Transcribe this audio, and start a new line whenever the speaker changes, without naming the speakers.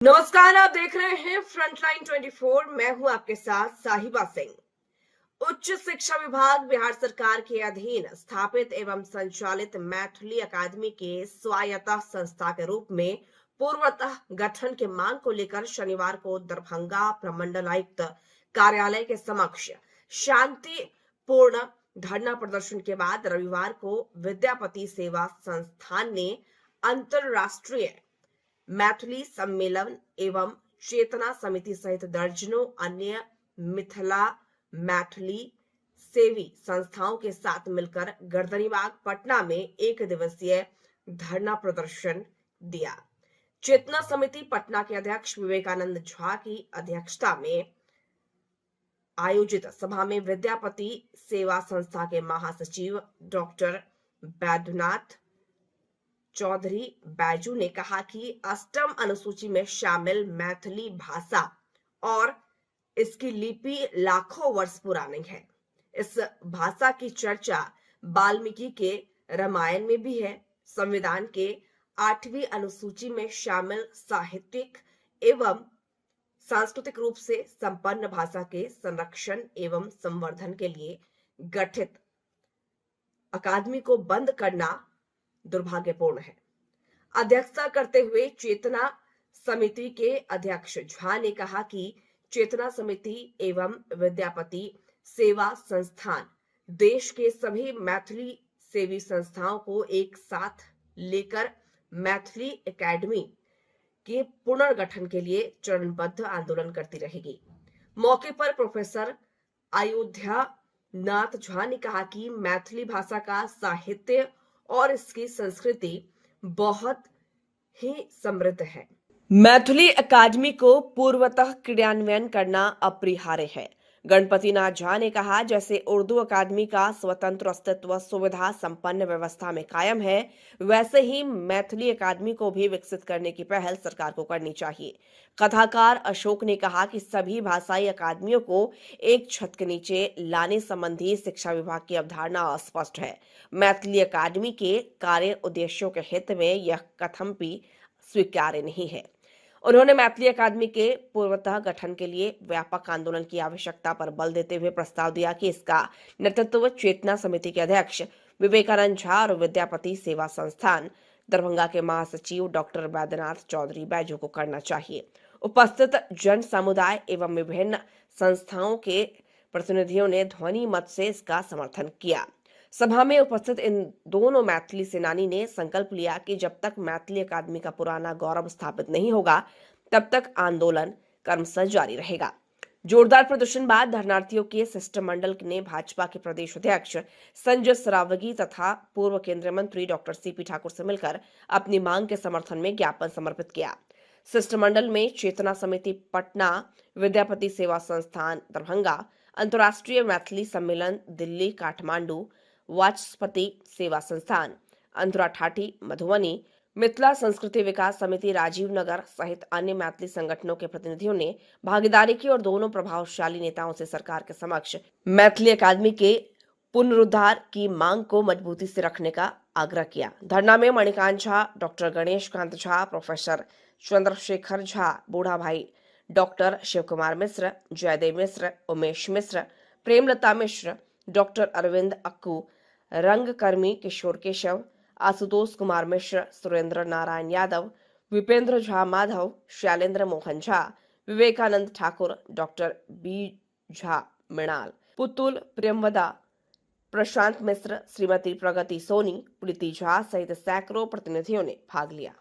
नमस्कार, आप देख रहे हैं फ्रंटलाइन 24। मैं हूं आपके साथ साहिबा सिंह। उच्च शिक्षा विभाग बिहार सरकार के अधीन स्थापित एवं संचालित मैथिली अकादमी के स्वायत्त संस्था के रूप में पूर्वतः गठन के मांग को लेकर शनिवार को दरभंगा प्रमंडल आयुक्त कार्यालय के समक्ष शांतिपूर्ण धरना प्रदर्शन के बाद रविवार को विद्यापति सेवा संस्थान ने अंतरराष्ट्रीय मैथिली सम्मेलन एवं चेतना समिति सहित दर्जनों अन्य मिथिला मैथिली सेवी संस्थाओं के साथ मिलकर गर्दनीबाग पटना में एक दिवसीय धरना प्रदर्शन दिया। चेतना समिति पटना के अध्यक्ष विवेकानंद झा की अध्यक्षता में आयोजित सभा में विद्यापति सेवा संस्था के महासचिव डॉक्टर बैद्यनाथ चौधरी बैजू ने कहा कि अष्टम अनुसूची में शामिल मैथिली भाषा और इसकी लिपि लाखों वर्ष पुरानी है। इस भाषा की चर्चा वाल्मीकि के रामायण में भी है। संविधान के 8वीं अनुसूची में शामिल साहित्यिक एवं सांस्कृतिक रूप से संपन्न भाषा के संरक्षण एवं संवर्धन के लिए गठित अकादमी को बंद करना दुर्भाग्यपूर्ण है। अध्यक्षता करते हुए चेतना समिति के अध्यक्ष झा ने कहा कि चेतना समिति एवं विद्यापति सेवा संस्थान देश के सभी मैथिली सेवी संस्थाओं को एक साथ लेकर मैथिली एकेडमी के पुनर्गठन के लिए चरणबद्ध आंदोलन करती रहेगी। मौके पर प्रोफेसर अयोध्या नाथ झा ने कहा कि मैथिली भाषा का साहित्य और इसकी संस्कृति बहुत ही समृद्ध है। मैथिली अकादमी को पूर्वतः क्रियान्वयन करना अपरिहार्य है। गणपति नाथ झा ने कहा, जैसे उर्दू अकादमी का स्वतंत्र अस्तित्व सुविधा संपन्न व्यवस्था में कायम है, वैसे ही मैथिली अकादमी को भी विकसित करने की पहल सरकार को करनी चाहिए। कथाकार अशोक ने कहा कि सभी भाषाई अकादमियों को एक छत के नीचे लाने संबंधी शिक्षा विभाग की अवधारणा अस्पष्ट है। मैथिली अकादमी के कार्य उद्देश्यों के हित में यह कथमपि स्वीकार्य नहीं है। उन्होंने मैथिली अकादमी के पूर्वतः गठन के लिए व्यापक आंदोलन की आवश्यकता पर बल देते हुए प्रस्ताव दिया कि इसका नेतृत्व चेतना समिति के अध्यक्ष विवेकानंद झा और विद्यापति सेवा संस्थान दरभंगा के महासचिव डॉक्टर बैद्यनाथ चौधरी बैजू को करना चाहिए। उपस्थित जन समुदाय एवं विभिन्न संस्थाओं के प्रतिनिधियों ने ध्वनि मत से इसका समर्थन किया। सभा में उपस्थित इन दोनों मैथिली सेनानी ने संकल्प लिया कि जब तक मैथिली अकादमी का पुराना गौरव स्थापित नहीं होगा, तब तक आंदोलन कर्मशः जारी रहेगा। जोरदार प्रदर्शन बाद धरनार्थियों के शिष्टमंडल ने भाजपा के प्रदेश अध्यक्ष संजय सरावगी तथा पूर्व केंद्रीय मंत्री डॉक्टर सीपी ठाकुर से मिलकर अपनी मांग के समर्थन में ज्ञापन समर्पित किया। शिष्टमंडल में चेतना समिति पटना, विद्यापति सेवा संस्थान दरभंगा, अंतर्राष्ट्रीय मैथिली सम्मेलन दिल्ली काठमांडू, वाचस्पति सेवा संस्थान अंतरा ठाठी मधुबनी, मिथिला संस्कृति विकास समिति राजीव नगर सहित अन्य मैथिली संगठनों के प्रतिनिधियों ने भागीदारी की और दोनों प्रभावशाली नेताओं से सरकार के समक्ष मैथिली अकादमी के पुनरुद्धार की मांग को मजबूती से रखने का आग्रह किया। धरना में मणिकांत झा, डॉक्टर गणेश कांत झा, प्रोफेसर चंद्रशेखर झा, बूढ़ा भाई डॉक्टर शिव कुमार मिश्र, जयदेव मिश्र, उमेश मिश्र, प्रेमलता मिश्र, डॉक्टर अरविंद अक्कू, रंगकर्मी किशोर केशव, आशुतोष कुमार मिश्र, सुरेंद्र नारायण यादव, विपेंद्र झा माधव, शैलेंद्र मोहन झा, विवेकानंद ठाकुर, डॉक्टर बी झा मृणाल, पुतुल प्रेमवदा, प्रशांत मिश्र, श्रीमती प्रगति सोनी, प्रीति झा सहित सैकड़ों प्रतिनिधियों ने भाग लिया।